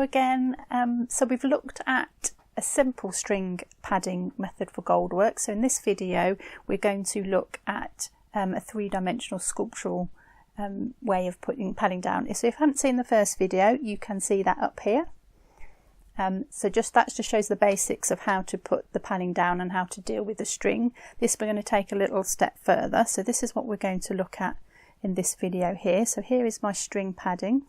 Hello again. So we've looked at a simple string padding method for Goldwork. So in this video we're going to look at a three-dimensional sculptural way of putting padding down. So if you haven't seen the first video, you can see that up here. So that just shows the basics of how to put the padding down and how to deal with the string. This we're going to take a little step further. So this is what we're going to look at in this video here. So here is my string padding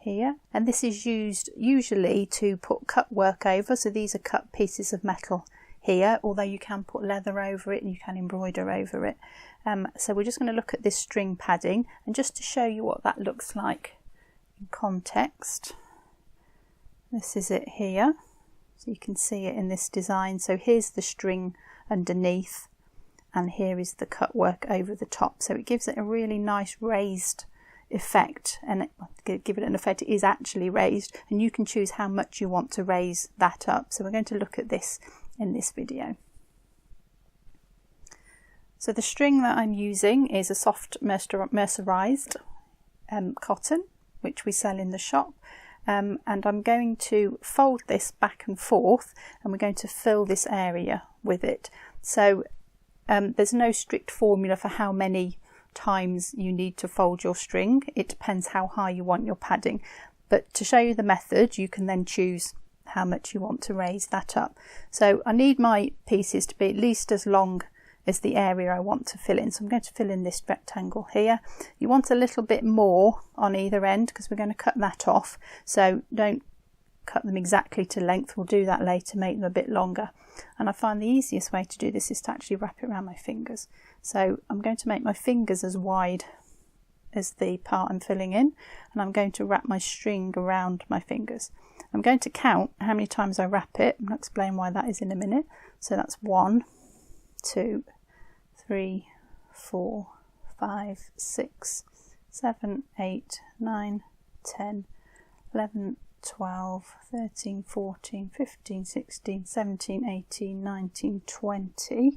here, and this is used usually to put cut work over. So these are cut pieces of metal here, although you can put leather over it and you can embroider over it. So we're just going to look at this string padding, and just to show you what that looks like in context, this is it here, so you can see it in this design. So here's the string underneath and here is the cut work over the top, so it gives it a really nice raised effect, and give it an effect, it is actually raised, and you can choose how much you want to raise that up. So we're going to look at this in this video. So the string that I'm using is a soft mercerized cotton, which we sell in the shop, and I'm going to fold this back and forth, and we're going to fill this area with it. So there's no strict formula for how many times you need to fold your string. It depends how high you want your padding, but to show you the method you can then choose how much you want to raise that up. So I need my pieces to be at least as long as the area I want to fill in, so I'm going to fill in this rectangle here. You want a little bit more on either end because we're going to cut that off, so don't cut them exactly to length, we'll do that later, make them a bit longer. And I find the easiest way to do this is to actually wrap it around my fingers. So I'm going to make my fingers as wide as the part I'm filling in, and I'm going to wrap my string around my fingers. I'm going to count how many times I wrap it, and I'll explain why that is in a minute. So that's 1, 2, 3, 4, 5, 6, 7, 8, 9, 10, 11, 12, 13, 14, 15, 16, 17, 18, 19, 20. I'm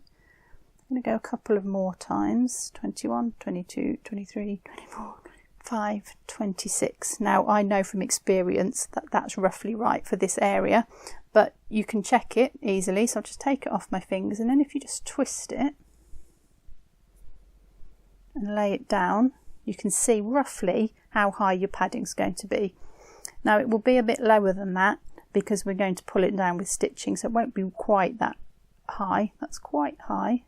going to go a couple of more times, 21, 22, 23, 24, 25, 26. Now I know from experience that that's roughly right for this area, but you can check it easily, so I'll just take it off my fingers, and then if you just twist it and lay it down, you can see roughly how high your padding's going to be. Now it will be a bit lower than that because we're going to pull it down with stitching, so it won't be quite that high. That's quite high,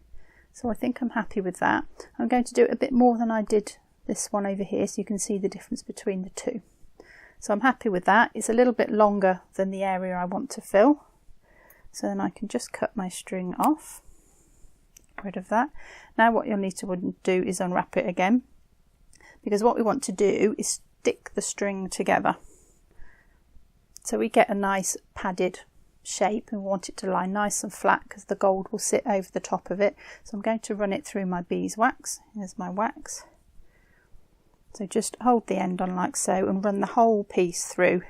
so I think I'm happy with that. I'm going to do it a bit more than I did this one over here, so you can see the difference between the two. So I'm happy with that. It's a little bit longer than the area I want to fill, so then I can just cut my string off, get rid of that. Now what you'll need to do is unwrap it again, because what we want to do is stick the string together. So we get a nice padded shape, and we want it to lie nice and flat because the gold will sit over the top of it. So I'm going to run it through my beeswax. Here's my wax. So just hold the end on like so and run the whole piece through.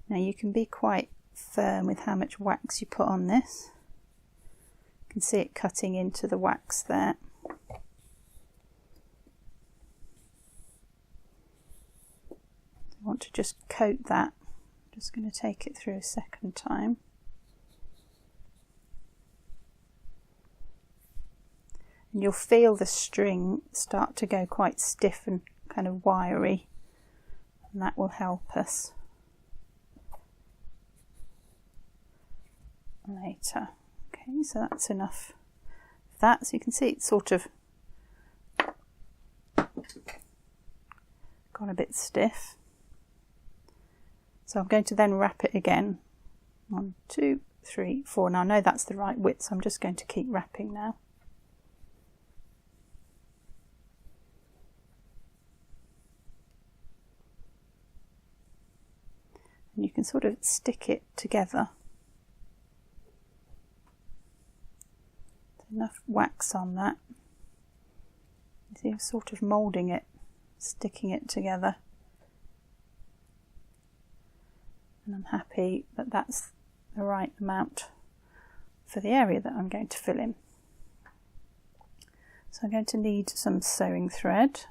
Now you can be quite firm with how much wax you put on this. You can see it cutting into the wax there. I want to just coat that. Just going to take it through a second time. And you'll feel the string start to go quite stiff and kind of wiry, and that will help us later. Okay, so that's enough of that. So you can see it's sort of gone a bit stiff. So I'm going to then wrap it again. 1, 2, 3, 4. Now I know that's the right width, so I'm just going to keep wrapping now. And you can sort of stick it together. There's enough wax on that. You see, I'm sort of moulding it, sticking it together. And I'm happy that that's the right amount for the area that I'm going to fill in. So I'm going to need some sewing thread.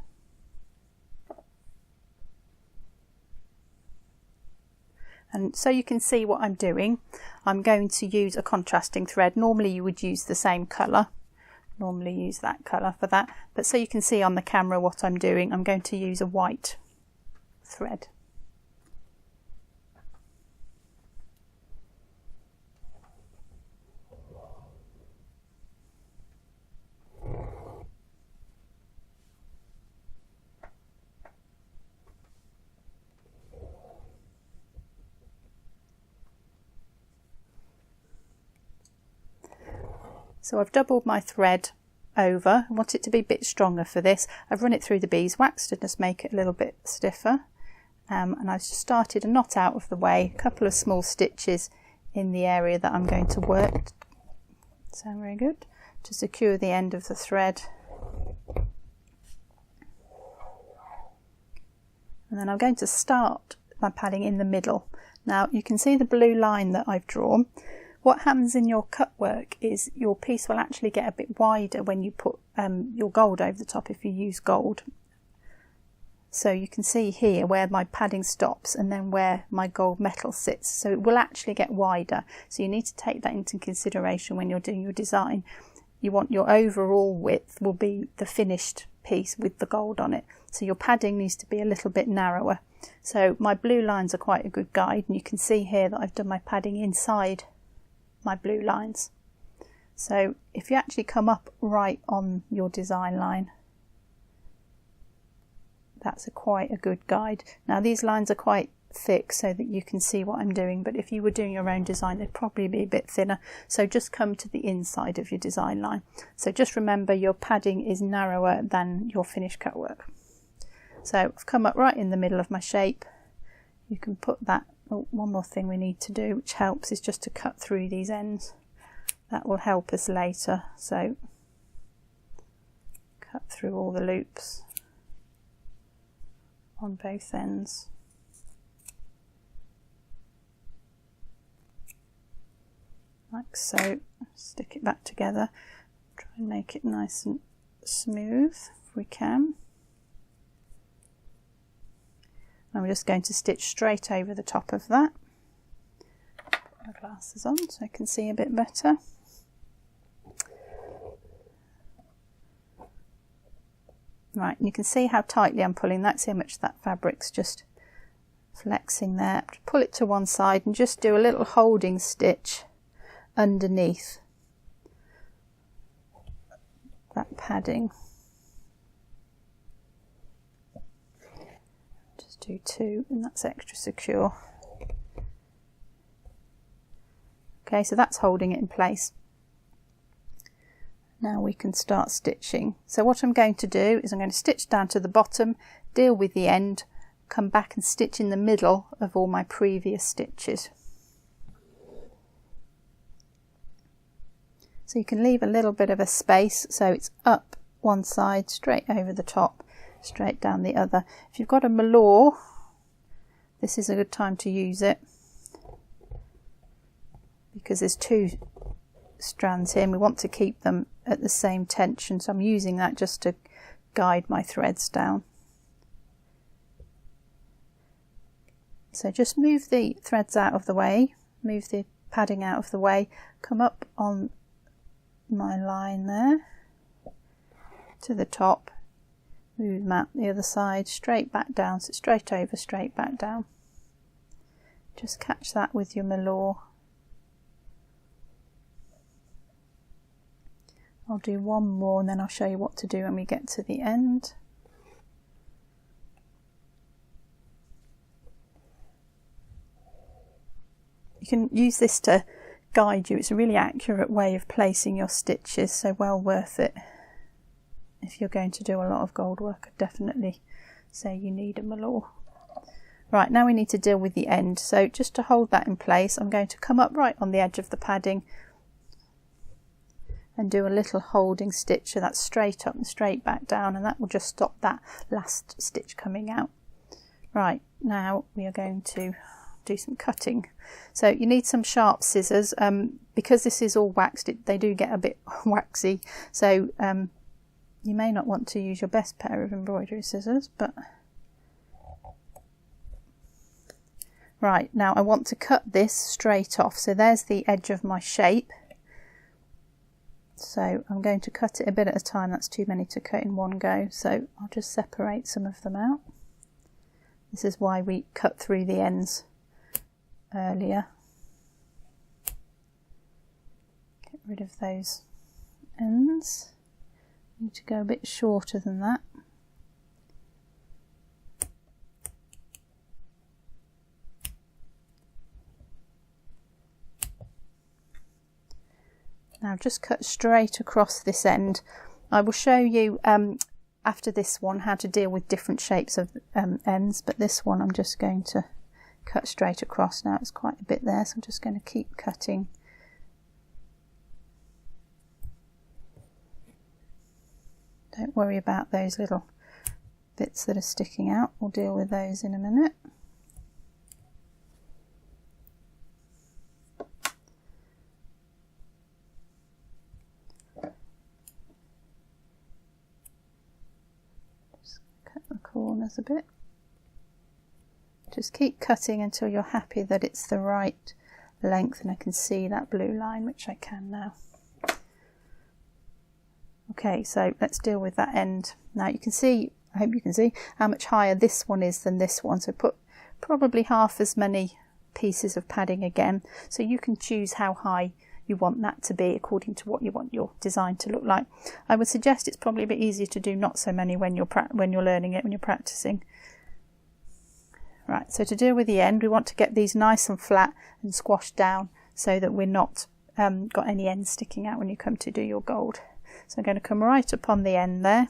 And so you can see what I'm doing, I'm going to use a contrasting thread. Normally you would use the same colour, normally use that colour for that, but so you can see on the camera what I'm doing, I'm going to use a white thread. So I've doubled my thread over. I want it to be a bit stronger for this. I've run it through the beeswax to just make it a little bit stiffer. And I've just started a knot out of the way, a couple of small stitches in the area that I'm going to work. So very good. To secure the end of the thread. And then I'm going to start my padding in the middle. Now you can see the blue line that I've drawn. What happens in your cut work is your piece will actually get a bit wider when you put your gold over the top if you use gold. So you can see here where my padding stops and then where my gold metal sits. So it will actually get wider. So you need to take that into consideration when you're doing your design. You want your overall width will be the finished piece with the gold on it. So your padding needs to be a little bit narrower. So my blue lines are quite a good guide, and you can see here that I've done my padding inside my blue lines. So if you actually come up right on your design line, that's quite a good guide. Now these lines are quite thick so that you can see what I'm doing, but if you were doing your own design they'd probably be a bit thinner, so just come to the inside of your design line. So just remember your padding is narrower than your finished cut work. So I've come up right in the middle of my shape. You can put that. Oh, one more thing we need to do which helps is just to cut through these ends. That will help us later. So cut through all the loops on both ends. Like so. Stick it back together. Try and make it nice and smooth if we can. And we're just going to stitch straight over the top of that. Put my glasses on so I can see a bit better. Right, and you can see how tightly I'm pulling that, see how much that fabric's just flexing there. Pull it to one side and just do a little holding stitch underneath that padding. Do two, and that's extra secure. Okay, so that's holding it in place. Now we can start stitching. So what I'm going to do is I'm going to stitch down to the bottom, deal with the end, come back and stitch in the middle of all my previous stitches. So you can leave a little bit of a space so it's up one side, straight over the top, straight down the other. If you've got a malure, this is a good time to use it because there's two strands here and we want to keep them at the same tension, so I'm using that just to guide my threads down. So just move the threads out of the way, move the padding out of the way, come up on my line there to the top, move them out the other side, straight back down, so straight over, straight back down. Just catch that with your malure. I'll do one more and then I'll show you what to do when we get to the end. You can use this to guide you. It's a really accurate way of placing your stitches, so well worth it. If you're going to do a lot of gold work, I'd definitely say you need a malure. Right, now we need to deal with the end. So just to hold that in place, I'm going to come up right on the edge of the padding and do a little holding stitch, so that's straight up and straight back down, and that will just stop that last stitch coming out. Right, now we are going to do some cutting. So you need some sharp scissors. Because this is all waxed, they do get a bit waxy, so you may not want to use your best pair of embroidery scissors, but Right, now I want to cut this straight off. So there's the edge of my shape. So I'm going to cut it a bit at a time. That's too many to cut in one go. So I'll just separate some of them out. This is why we cut through the ends earlier. Get rid of those ends. Need to go a bit shorter than that. Now just cut straight across this end. I will show you after this one how to deal with different shapes of ends, but this one I'm just going to cut straight across. Now it's quite a bit there, so I'm just going to keep cutting. Don't worry about those little bits that are sticking out. We'll deal with those in a minute. Corners a bit. Just keep cutting until you're happy that it's the right length, and I can see that blue line, which I can now. Okay, so let's deal with that end. Now you can see, I hope you can see how much higher this one is than this one, so put probably half as many pieces of padding again, so you can choose how high you want that to be according to what you want your design to look like. I would suggest it's probably a bit easier to do not so many when you're learning it, when you're practicing. Right, so to deal with the end, we want to get these nice and flat and squashed down so that we're not got any ends sticking out when you come to do your gold. So I'm going to come right up on the end there,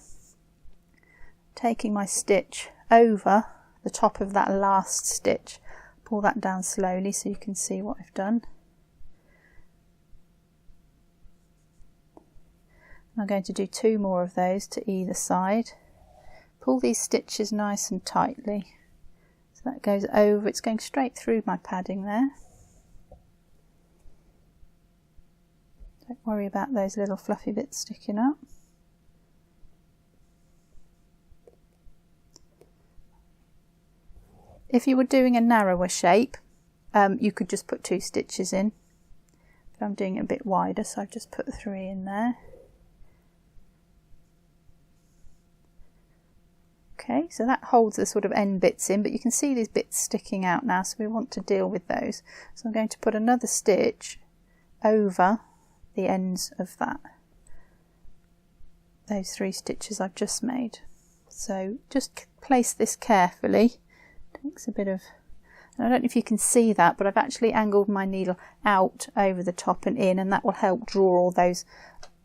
taking my stitch over the top of that last stitch. Pull that down slowly so you can see what I've done. I'm going to do 2 more of those to either side. Pull these stitches nice and tightly. So that goes over, it's going straight through my padding there. Don't worry about those little fluffy bits sticking up. If you were doing a narrower shape, you could just put 2 stitches in. But I'm doing it a bit wider, so I've just put 3 in there. Okay, so that holds the sort of end bits in, but you can see these bits sticking out now, so we want to deal with those. So I'm going to put another stitch over the ends of those 3 stitches I've just made. So just place this carefully. It takes a bit of, I don't know if you can see that, but I've actually angled my needle out over the top and in, and that will help draw all those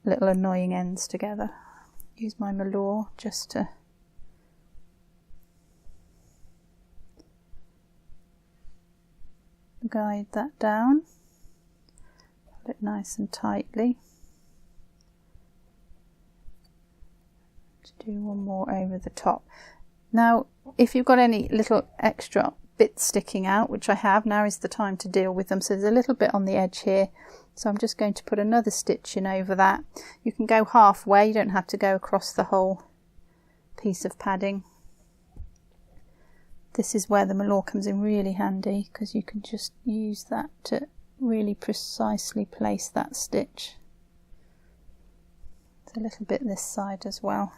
little annoying ends together. Use my malure just to guide that down, hold it nice and tightly. To do one more over the top. Now if you've got any little extra bits sticking out, which I have, now is the time to deal with them. So there's a little bit on the edge here, so I'm just going to put another stitch in over that. You can go halfway, you don't have to go across the whole piece of padding. This is where the malure comes in really handy, because you can just use that to really precisely place that stitch. There's a little bit this side as well.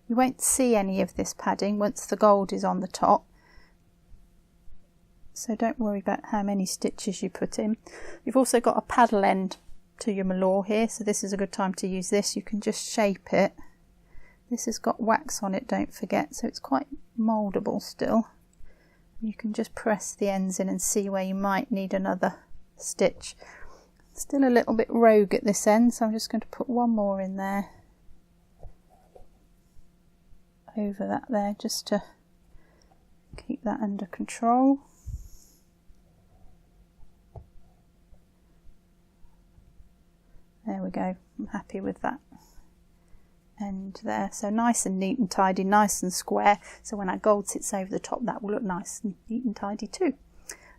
You won't see any of this padding once the gold is on the top, so don't worry about how many stitches you put in. You've also got a paddle end to your malure here, so this is a good time to use this. You can just shape it. This has got wax on it, don't forget, so it's quite mouldable still. You can just press the ends in and see where you might need another stitch. Still a little bit rogue at this end, so I'm just going to put 1 more in there, over that there, just to keep that under control. There we go, I'm happy with that end there. So nice and neat and tidy, nice and square, so when our gold sits over the top that will look nice and neat and tidy too.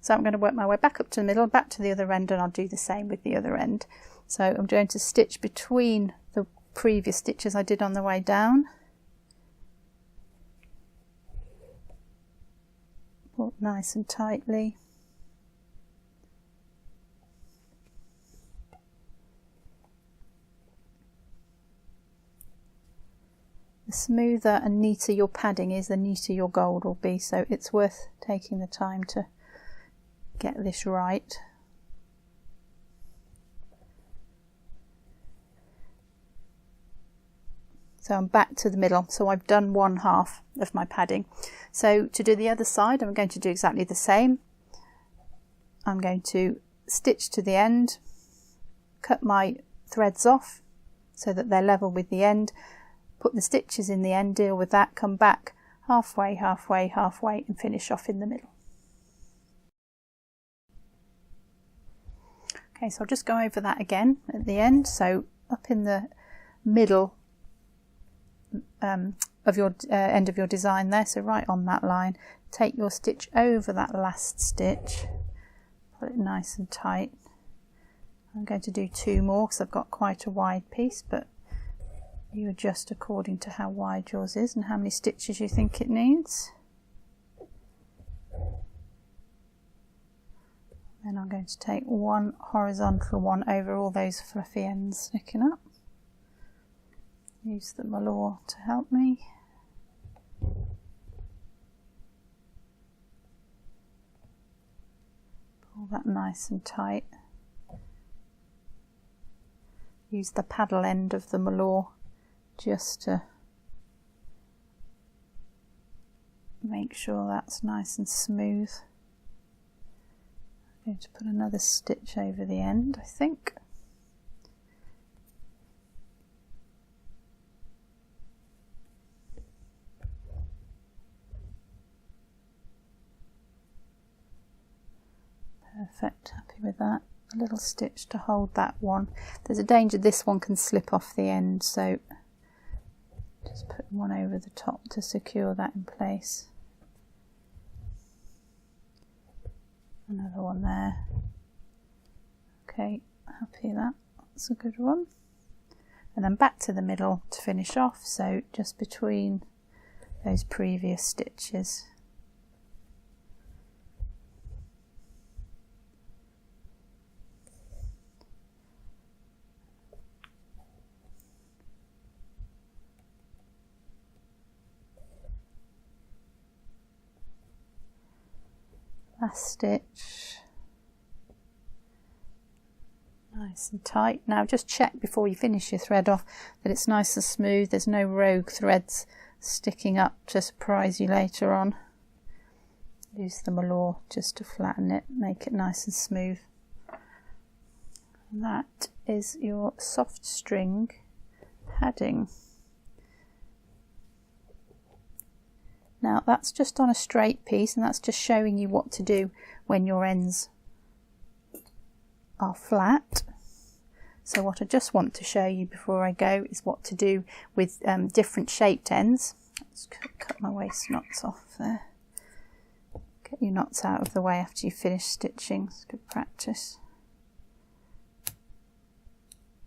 So I'm going to work my way back up to the middle, back to the other end, and I'll do the same with the other end. So I'm going to stitch between the previous stitches I did on the way down. Pull it nice and tightly. The smoother and neater your padding is, the neater your gold will be, so it's worth taking the time to get this right. So I'm back to the middle, so I've done one half of my padding. So to do the other side, I'm going to do exactly the same. I'm going to stitch to the end, cut my threads off so that they're level with the end, put the stitches in the end, deal with that, come back halfway, halfway, halfway, and finish off in the middle. Okay, so I'll just go over that again at the end. So up in the middle of your end of your design there, so right on that line, take your stitch over that last stitch, put it nice and tight. I'm going to do 2 more because I've got quite a wide piece, but you adjust according to how wide yours is and how many stitches you think it needs. Then I'm going to take one horizontal one over all those fluffy ends sticking up. Use the velour to help me. Pull that nice and tight. Use the paddle end of the velour just to make sure that's nice and smooth. I'm going to put another stitch over the end, I think. Perfect, happy with that. A little stitch to hold that one. There's a danger this one can slip off the end, so just put one over the top to secure that in place. Another one there. Okay, happy that. That's a good one. And then back to the middle to finish off, so just between those previous stitches. Last stitch, nice and tight. Now just check before you finish your thread off that it's nice and smooth, there's no rogue threads sticking up to surprise you later on. Use the velour just to flatten it, make it nice and smooth. And that is your soft string padding. Now that's just on a straight piece, and that's just showing you what to do when your ends are flat. So what I just want to show you before I go is what to do with different shaped ends. Let's cut my waist knots off there. Get your knots out of the way after you finish stitching. It's good practice.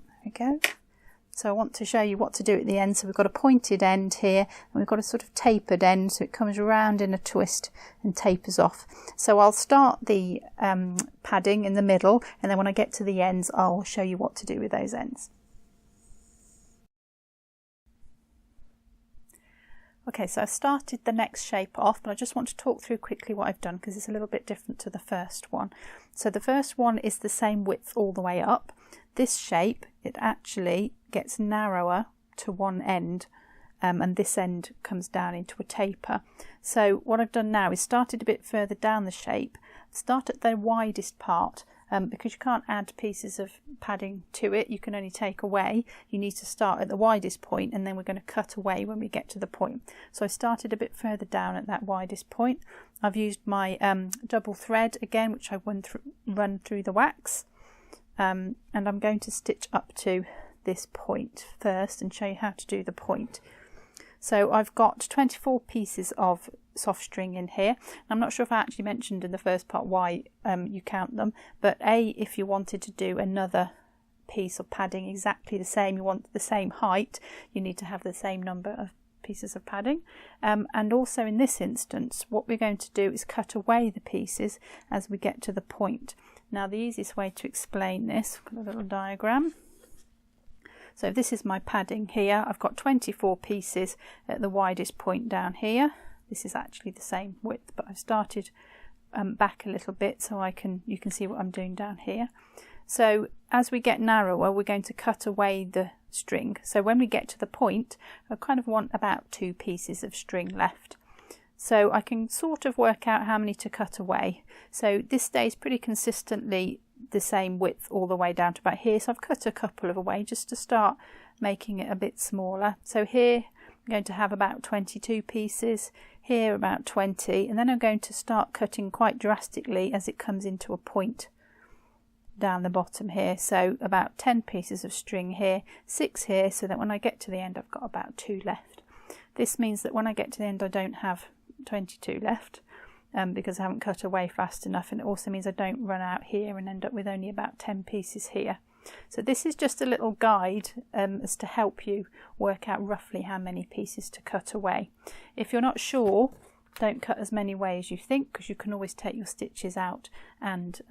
There we go. So I want to show you what to do at the end. So we've got a pointed end here, and we've got a sort of tapered end, so it comes around in a twist and tapers off. So I'll start the padding in the middle, and then when I get to the ends I'll show you what to do with those ends. Okay, so I've started the next shape off, but I just want to talk through quickly what I've done because it's a little bit different to the first one. So the first one is the same width all the way up. This shape, it actually gets narrower to one end, and this end comes down into a taper. So what I've done now is started a bit further down the shape, start at the widest part, because you can't add pieces of padding to it, you can only take away. You need to start at the widest point, and then we're going to cut away when we get to the point. So I started a bit further down at that widest point. I've used my double thread again, which I run through the wax, and I'm going to stitch up to this point first and show you how to do the point. So I've got 24 pieces of soft string in here. I'm not sure if I actually mentioned in the first part why you count them, but if you wanted to do another piece of padding exactly the same, you want the same height, you need to have the same number of pieces of padding, and also in this instance what we're going to do is cut away the pieces as we get to the point. Now the easiest way to explain this, I've got a little diagram. So this is my padding here. I've got 24 pieces at the widest point down here. This is actually the same width, but I've started back a little bit so you can see what I'm doing down here. So as we get narrower, we're going to cut away the string. So when we get to the point, I kind of want about 2 pieces of string left. So I can sort of work out how many to cut away. So this stays pretty consistently the same width all the way down to about here. So I've cut a couple of away just to start making it a bit smaller. So here I'm going to have about 22 pieces, here about 20, and then I'm going to start cutting quite drastically as it comes into a point down the bottom here. So about 10 pieces of string here, 6 here, so that when I get to the end I've got about 2 left. This means that when I get to the end I don't have 22 left because I haven't cut away fast enough, and it also means I don't run out here and end up with only about 10 pieces here. So this is just a little guide as to help you work out roughly how many pieces to cut away. If you're not sure, don't cut as many away as you think, because you can always take your stitches out and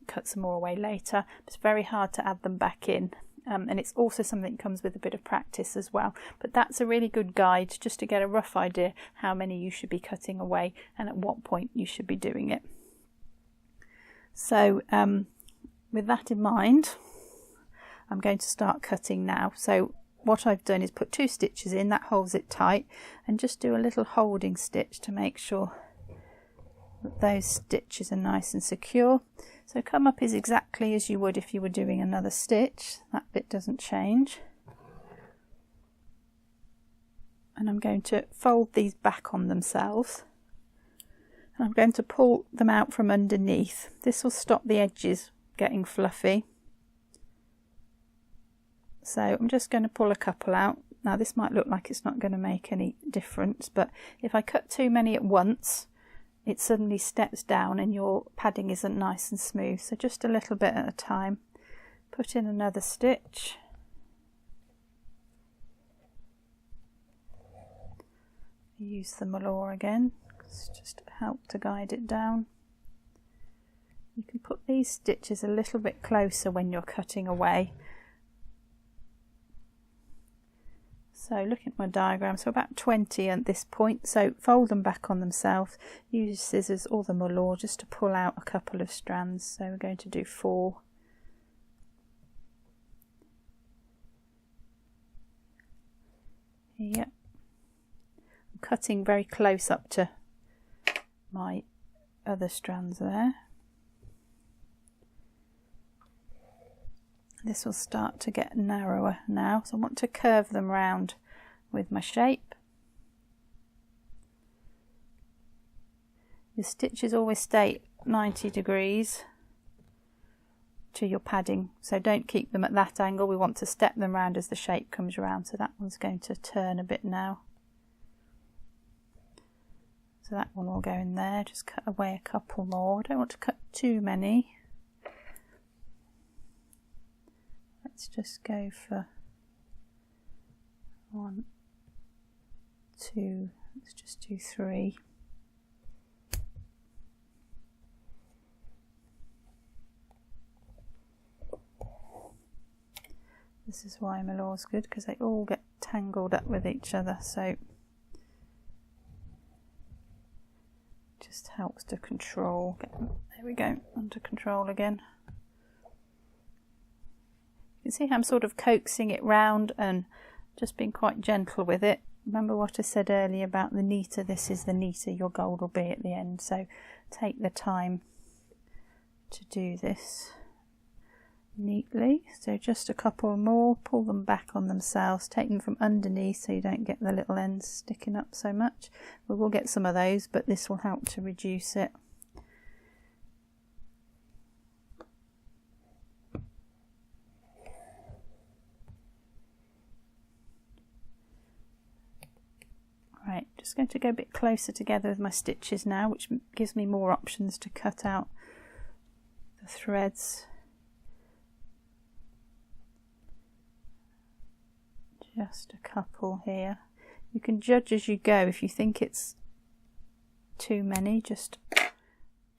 cut some more away later. It's very hard to add them back in, and it's also something that comes with a bit of practice as well. But that's a really good guide just to get a rough idea how many you should be cutting away and at what point you should be doing it. So with that in mind, I'm going to start cutting now. So what I've done is put 2 stitches in, that holds it tight, and just do a little holding stitch to make sure that those stitches are nice and secure. So come up is exactly as you would if you were doing another stitch. That bit doesn't change. And I'm going to fold these back on themselves. And I'm going to pull them out from underneath. This will stop the edges getting fluffy. So I'm just going to pull a couple out. Now this might look like it's not going to make any difference, but if I cut too many at once, it suddenly steps down and your padding isn't nice and smooth. So just a little bit at a time. Put in another stitch. Use the malure again, it's just to help to guide it down. You can put these stitches a little bit closer when you're cutting away. So looking at my diagram, so about 20 at this point, so fold them back on themselves, use scissors or the malure just to pull out a couple of strands. So we're going to do 4. Yep. I'm cutting very close up to my other strands there. This will start to get narrower now, so I want to curve them round with my shape. Your stitches always stay 90 degrees to your padding, so don't keep them at that angle. We want to step them round as the shape comes round, so that one's going to turn a bit now. So that one will go in there, just cut away a couple more. I don't want to cut too many. Let's just go for 1, 2, let's just do 3. This is why malure's good, because they all get tangled up with each other, so just helps to control. There we go, under control again. You can see how I'm sort of coaxing it round and just being quite gentle with it. Remember what I said earlier about the neater this is, the neater your gold will be at the end. So take the time to do this neatly. So just a couple more, pull them back on themselves, take them from underneath so you don't get the little ends sticking up so much. We will get some of those, but this will help to reduce it. Right, just going to go a bit closer together with my stitches now, which gives me more options to cut out the threads. Just a couple here. You can judge as you go. If you think it's too many, just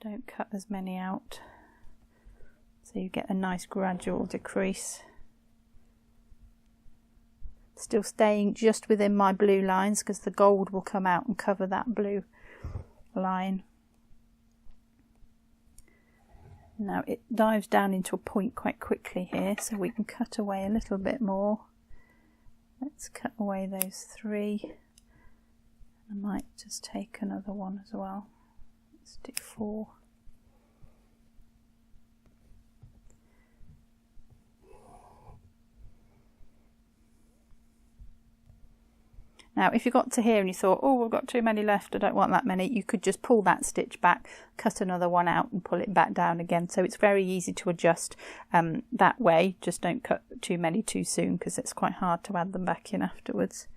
don't cut as many out, so you get a nice gradual decrease. Still staying just within my blue lines, because the gold will come out and cover that blue line. Now it dives down into a point quite quickly here, so we can cut away a little bit more. Let's cut away those 3. I might just take another one as well. Let's do 4. Now if you got to here and you thought, oh, we've got too many left, I don't want that many, you could just pull that stitch back, cut another one out and pull it back down again. So it's very easy to adjust that way. Just don't cut too many too soon, because it's quite hard to add them back in afterwards.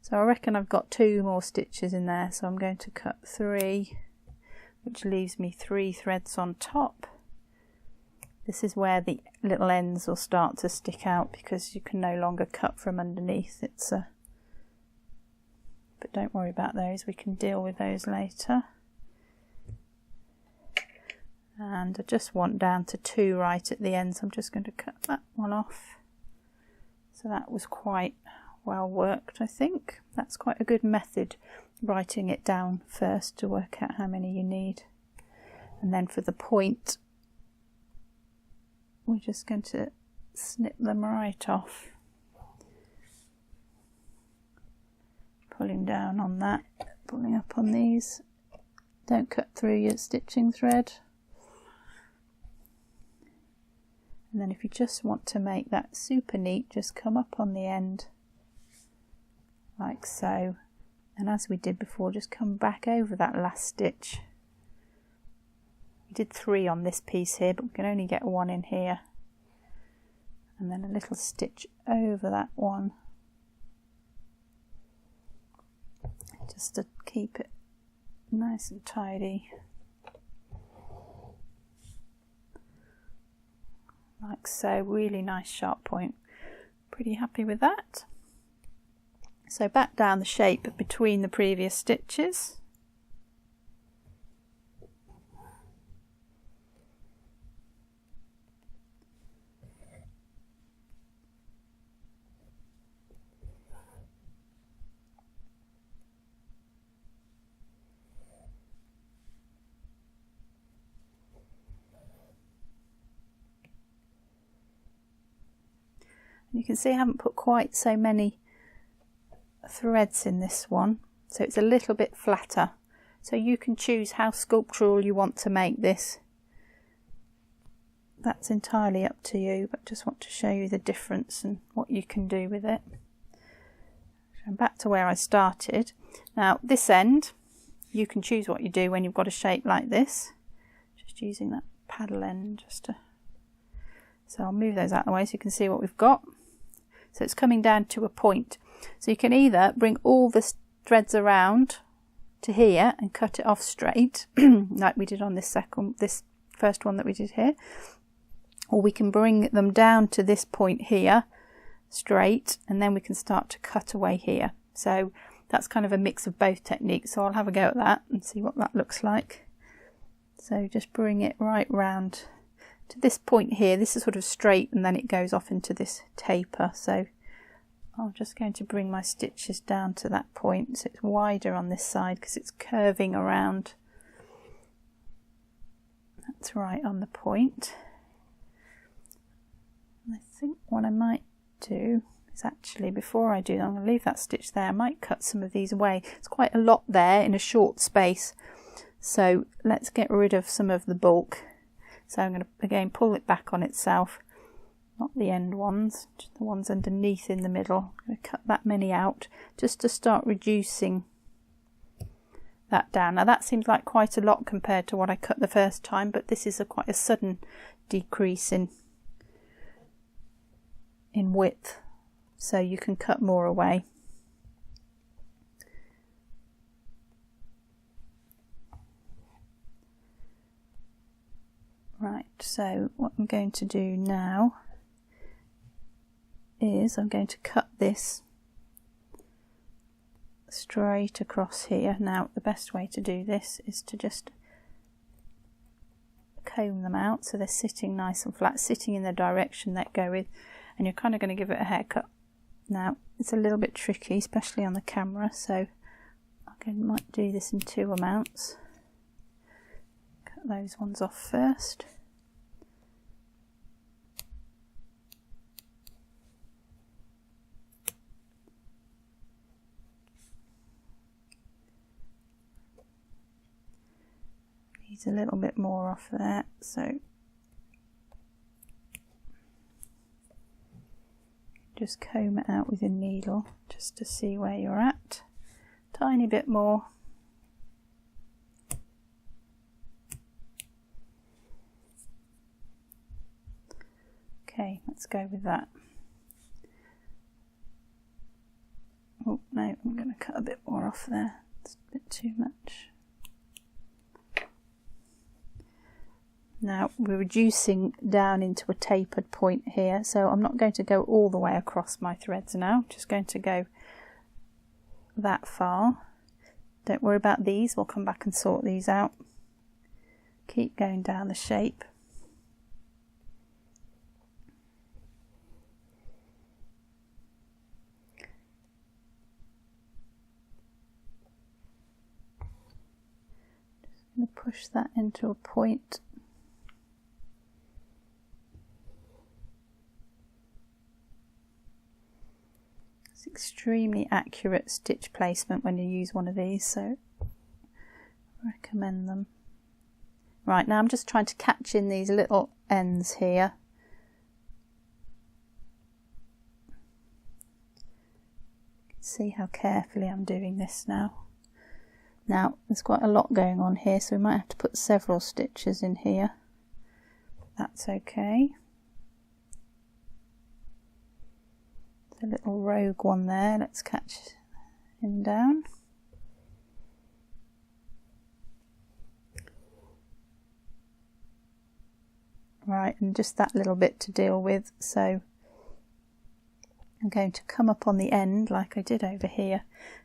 So I reckon I've got 2 more stitches in there, so I'm going to cut 3, which leaves me 3 threads on top. This is where the little ends will start to stick out, because you can no longer cut from underneath. But don't worry about those, we can deal with those later. And I just want down to 2 right at the end, so I'm just going to cut that one off. So that was quite well worked, I think. That's quite a good method, writing it down first to work out how many you need. And then for the point, we're just going to snip them right off. Pulling down on that, pulling up on these. Don't cut through your stitching thread. And then if you just want to make that super neat, just come up on the end like so, and as we did before, just come back over that last stitch. We did 3 on this piece here, but we can only get 1 in here, and then a little stitch over that one, just to keep it nice and tidy, like so. Really nice sharp point. Pretty happy with that. So back down the shape between the previous stitches. You can see I haven't put quite so many threads in this one, so it's a little bit flatter. So you can choose how sculptural you want to make this. That's entirely up to you, but just want to show you the difference and what you can do with it. So back to where I started. Now this end, you can choose what you do when you've got a shape like this. Just using that paddle end just to... So I'll move those out of the way so you can see what we've got. So it's coming down to a point. So you can either bring all the threads around to here and cut it off straight, like we did on this first one that we did here, or we can bring them down to this point here, straight, and then we can start to cut away here. So that's kind of a mix of both techniques. So I'll have a go at that and see what that looks like. So just bring it right round to this point here. This is sort of straight, and then it goes off into this taper. So I'm just going to bring my stitches down to that point, so it's wider on this side because it's curving around. That's right on the point. And I think what I might do is actually, before I do that, I'm going to leave that stitch there. I might cut some of these away. It's quite a lot there in a short space, so let's get rid of some of the bulk. So I'm going to again pull it back on itself, not the end ones, just the ones underneath in the middle. I'm going to cut that many out just to start reducing that down. Now that seems like quite a lot compared to what I cut the first time, but this is quite a sudden decrease in width, so you can cut more away. Right, so what I'm going to do now is I'm going to cut this straight across here. Now the best way to do this is to just comb them out so they're sitting nice and flat, sitting in the direction they go with, and you're kind of going to give it a haircut. Now it's a little bit tricky, especially on the camera, so I might do this in 2 amounts. Cut those ones off first. Needs a little bit more off there, so just comb it out with your needle just to see where you're at. Tiny bit more. Okay, let's go with that. Oh no, I'm going to cut a bit more off there. It's a bit too much. Now we're reducing down into a tapered point here, so I'm not going to go all the way across my threads now, just going to go that far. Don't worry about these, we'll come back and sort these out. Keep going down the shape. Just going to push that into a point. Extremely accurate stitch placement when you use one of these, so I recommend them. Right, now I'm just trying to catch in these little ends here. You can see how carefully I'm doing this now. Now there's quite a lot going on here, so we might have to put several stitches in here. That's okay. A little rogue one there, let's catch him down. Right, and just that little bit to deal with, so I'm going to come up on the end like I did over here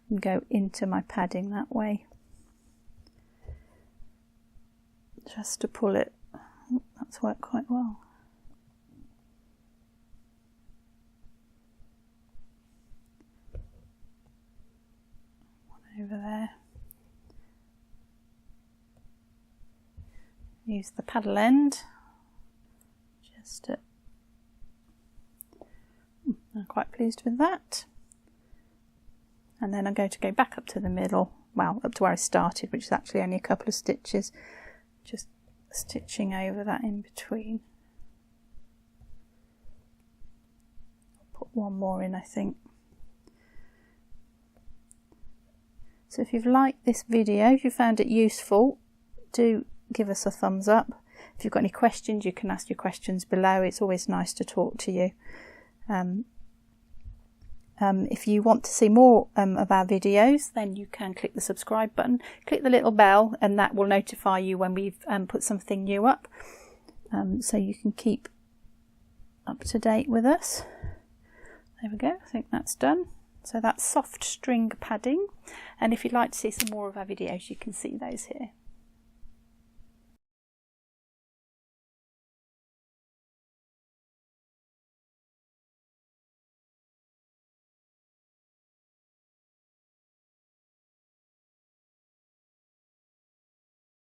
and go into my padding that way. Just to pull it. Oh, that's worked quite well. Over there. Use the paddle end just to, I'm quite pleased with that. And then I'm going to go back up to the middle, well, up to where I started, which is actually only a couple of stitches, just stitching over that in between. I'll put one more in, I think. So if you've liked this video, if you found it useful, do give us a thumbs up. If you've got any questions, you can ask your questions below. It's always nice to talk to you. If you want to see more of our videos, then you can click the subscribe button, click the little bell, and that will notify you when we've put something new up, so you can keep up to date with us. There we go, I think that's done. So that's soft string padding, and if you'd like to see some more of our videos, you can see those here.